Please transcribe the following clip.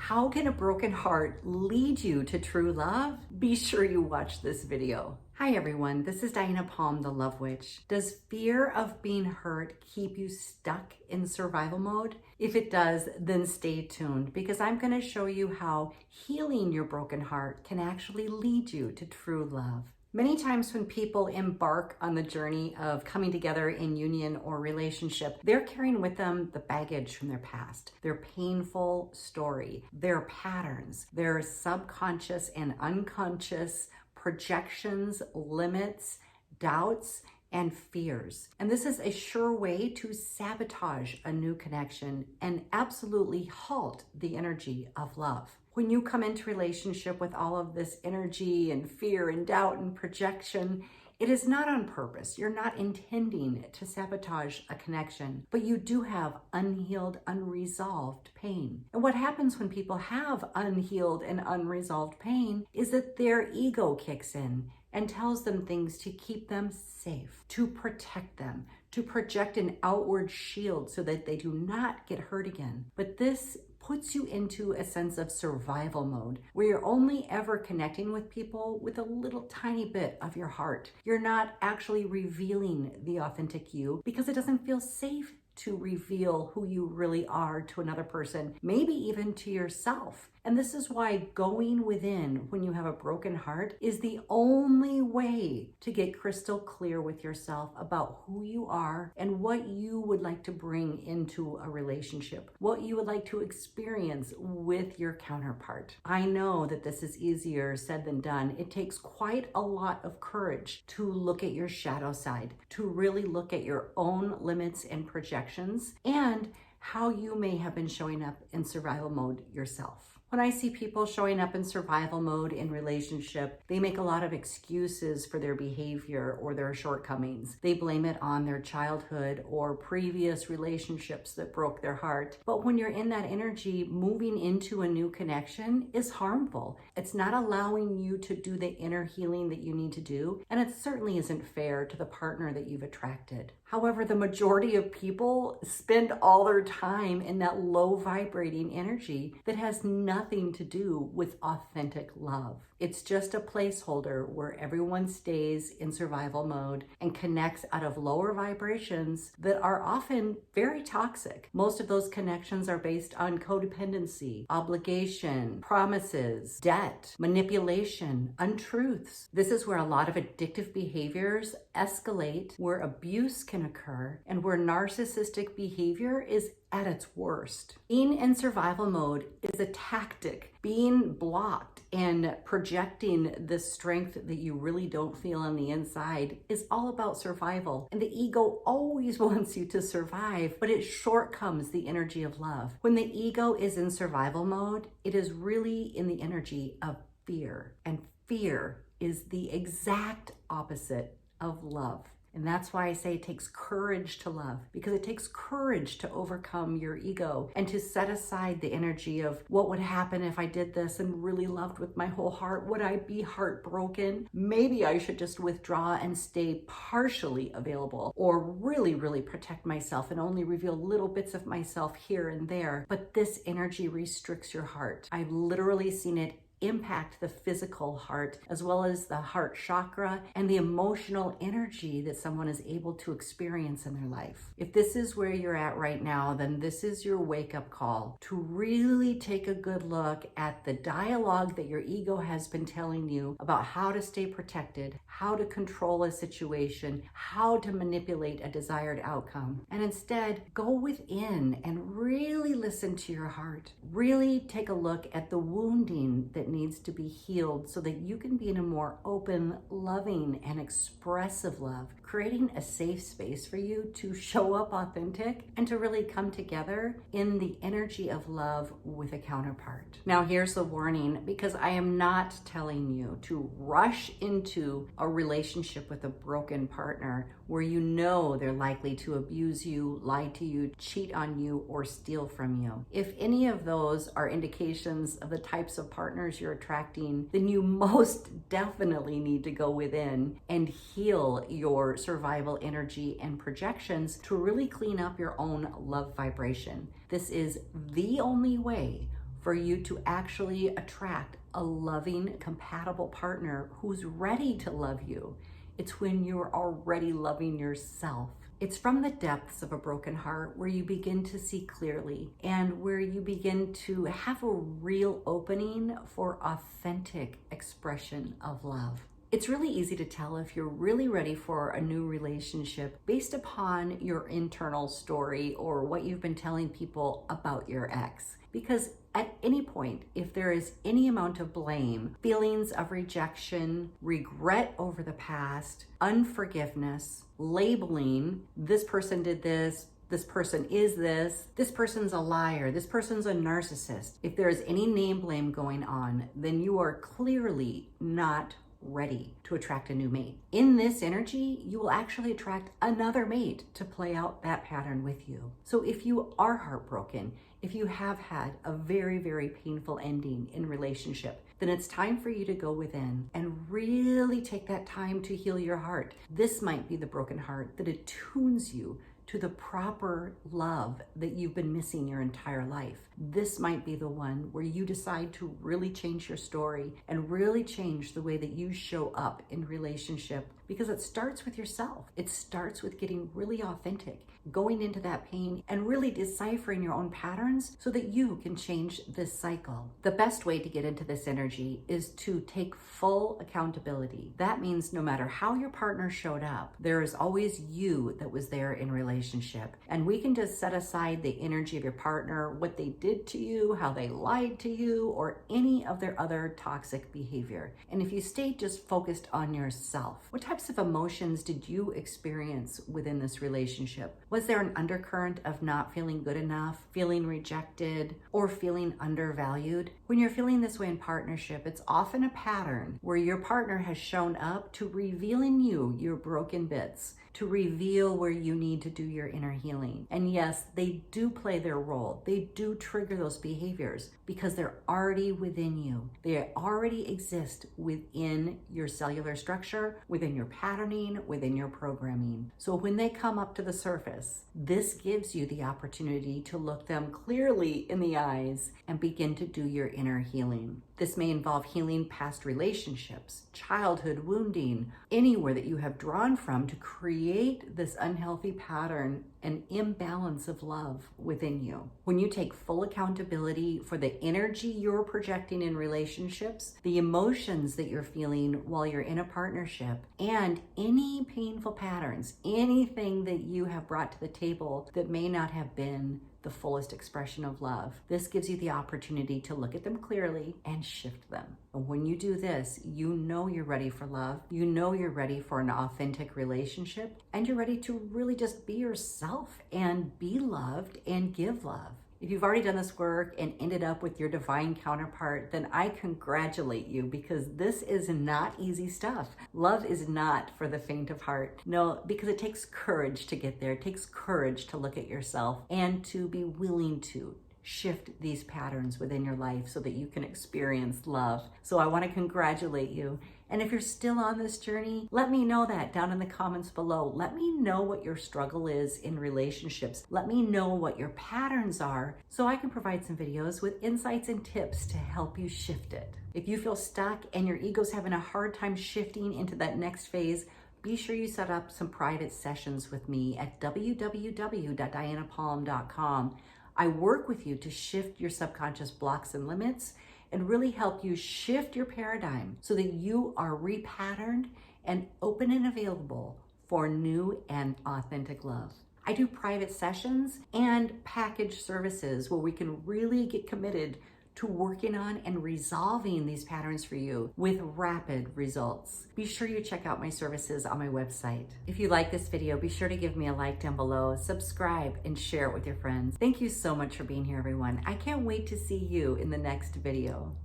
How can a broken heart lead you to true love? Be sure you watch this video. Hi everyone, this is Diana Palm, the Love Witch. Does fear of being hurt keep you stuck in survival mode? If it does, then stay tuned because I'm going to show you how healing your broken heart can actually lead you to true love. Many times when people embark on the journey of coming together in union or relationship, they're carrying with them the baggage from their past, their painful story, their patterns, their subconscious and unconscious projections, limits, doubts, and fears. And this is a sure way to sabotage a new connection and absolutely halt the energy of love. When you come into relationship with all of this energy and fear and doubt and projection, it is not on purpose. You're not intending to sabotage a connection, but you do have unhealed, unresolved pain. And what happens when people have unhealed and unresolved pain is that their ego kicks in and tells them things to keep them safe, to protect them, to project an outward shield so that they do not get hurt again. But this puts you into a sense of survival mode where you're only ever connecting with people with a little tiny bit of your heart. You're not actually revealing the authentic you because it doesn't feel safe to reveal who you really are to another person, maybe even to yourself. And this is why going within when you have a broken heart is the only way to get crystal clear with yourself about who you are and what you would like to bring into a relationship, what you would like to experience with your counterpart. I know that this is easier said than done. It takes quite a lot of courage to look at your shadow side, to really look at your own limits and projections and how you may have been showing up in survival mode yourself. When I see people showing up in survival mode in relationship, they make a lot of excuses for their behavior or their shortcomings. They blame it on their childhood or previous relationships that broke their heart. But when you're in that energy, moving into a new connection is harmful. It's not allowing you to do the inner healing that you need to do, and it certainly isn't fair to the partner that you've attracted. However, the majority of people spend all their time in that low vibrating energy that has nothing to do with authentic love. It's just a placeholder where everyone stays in survival mode and connects out of lower vibrations that are often very toxic. Most of those connections are based on codependency, obligation, promises, debt, manipulation, untruths. This is where a lot of addictive behaviors escalate, where abuse can occur, and where narcissistic behavior is at its worst. Being in survival mode is a tactic. Being blocked and projecting the strength that you really don't feel on the inside is all about survival. And the ego always wants you to survive, but it shortcomes the energy of love. When the ego is in survival mode, it is really in the energy of fear. And fear is the exact opposite of love. And that's why I say it takes courage to love, because it takes courage to overcome your ego and to set aside the energy of what would happen if I did this and really loved with my whole heart. Would I be heartbroken? Maybe I should just withdraw and stay partially available, or really, really protect myself and only reveal little bits of myself here and there. But this energy restricts your heart. I've literally seen it impact the physical heart as well as the heart chakra and the emotional energy that someone is able to experience in their life. If this is where you're at right now, then this is your wake-up call to really take a good look at the dialogue that your ego has been telling you about how to stay protected, how to control a situation, how to manipulate a desired outcome, and instead go within and really listen to your heart. Really take a look at the wounding that needs to be healed so that you can be in a more open, loving, and expressive love, creating a safe space for you to show up authentic and to really come together in the energy of love with a counterpart. Now, here's the warning, because I am not telling you to rush into a relationship with a broken partner where you know they're likely to abuse you, lie to you, cheat on you, or steal from you. If any of those are indications of the types of partners you're attracting, then you most definitely need to go within and heal your survival energy and projections to really clean up your own love vibration. This is the only way for you to actually attract a loving, compatible partner who's ready to love you. It's when you're already loving yourself. It's from the depths of a broken heart where you begin to see clearly and where you begin to have a real opening for authentic expression of love. It's really easy to tell if you're really ready for a new relationship based upon your internal story or what you've been telling people about your ex. Because at any point, if there is any amount of blame, feelings of rejection, regret over the past, unforgiveness, labeling, this person did this person is this person's a liar, this person's a narcissist. If there is any name blame going on, then you are clearly not ready to attract a new mate. In this energy, you will actually attract another mate to play out that pattern with you. So if you are heartbroken, if you have had a very, very painful ending in relationship, then it's time for you to go within and really take that time to heal your heart. This might be the broken heart that attunes you to the proper love that you've been missing your entire life. This might be the one where you decide to really change your story and really change the way that you show up in relationship, because it starts with yourself. It starts with getting really authentic, going into that pain and really deciphering your own patterns so that you can change this cycle. The best way to get into this energy is to take full accountability. That means no matter how your partner showed up, there is always you that was there in relationship. And we can just set aside the energy of your partner, what they did to you, how they lied to you, or any of their other toxic behavior. And if you stay just focused on yourself, what types of emotions did you experience within this relationship? Was there an undercurrent of not feeling good enough, feeling rejected, or feeling undervalued? When you're feeling this way in partnership, it's often a pattern where your partner has shown up to reveal in you your broken bits, to reveal where you need to do your inner healing. And yes, they do play their role. They do trigger those behaviors because they're already within you. They already exist within your cellular structure, within your patterning, within your programming. So when they come up to the surface, this gives you the opportunity to look them clearly in the eyes and begin to do your inner healing. This may involve healing past relationships, childhood wounding, anywhere that you have drawn from to create this unhealthy pattern and imbalance of love within you. When you take full accountability for the energy you're projecting in relationships, the emotions that you're feeling while you're in a partnership, and any painful patterns, anything that you have brought to the table that may not have been the fullest expression of love. This gives you the opportunity to look at them clearly and shift them. And when you do this, you know you're ready for love. You know you're ready for an authentic relationship, and you're ready to really just be yourself and be loved and give love. If you've already done this work and ended up with your divine counterpart, then I congratulate you, because this is not easy stuff. Love is not for the faint of heart. No, because it takes courage to get there. It takes courage to look at yourself and to be willing to shift these patterns within your life so that you can experience love. So I want to congratulate you. And if you're still on this journey, let me know that down in the comments below. Let me know what your struggle is in relationships. Let me know what your patterns are so I can provide some videos with insights and tips to help you shift it. If you feel stuck and your ego's having a hard time shifting into that next phase, be sure you set up some private sessions with me at www.dianapalm.com. I work with you to shift your subconscious blocks and limits and really help you shift your paradigm so that you are repatterned and open and available for new and authentic love. I do private sessions and package services where we can really get committed to working on and resolving these patterns for you with rapid results. Be sure you check out my services on my website. If you like this video, be sure to give me a like down below, subscribe, and share it with your friends. Thank you so much for being here, everyone. I can't wait to see you in the next video.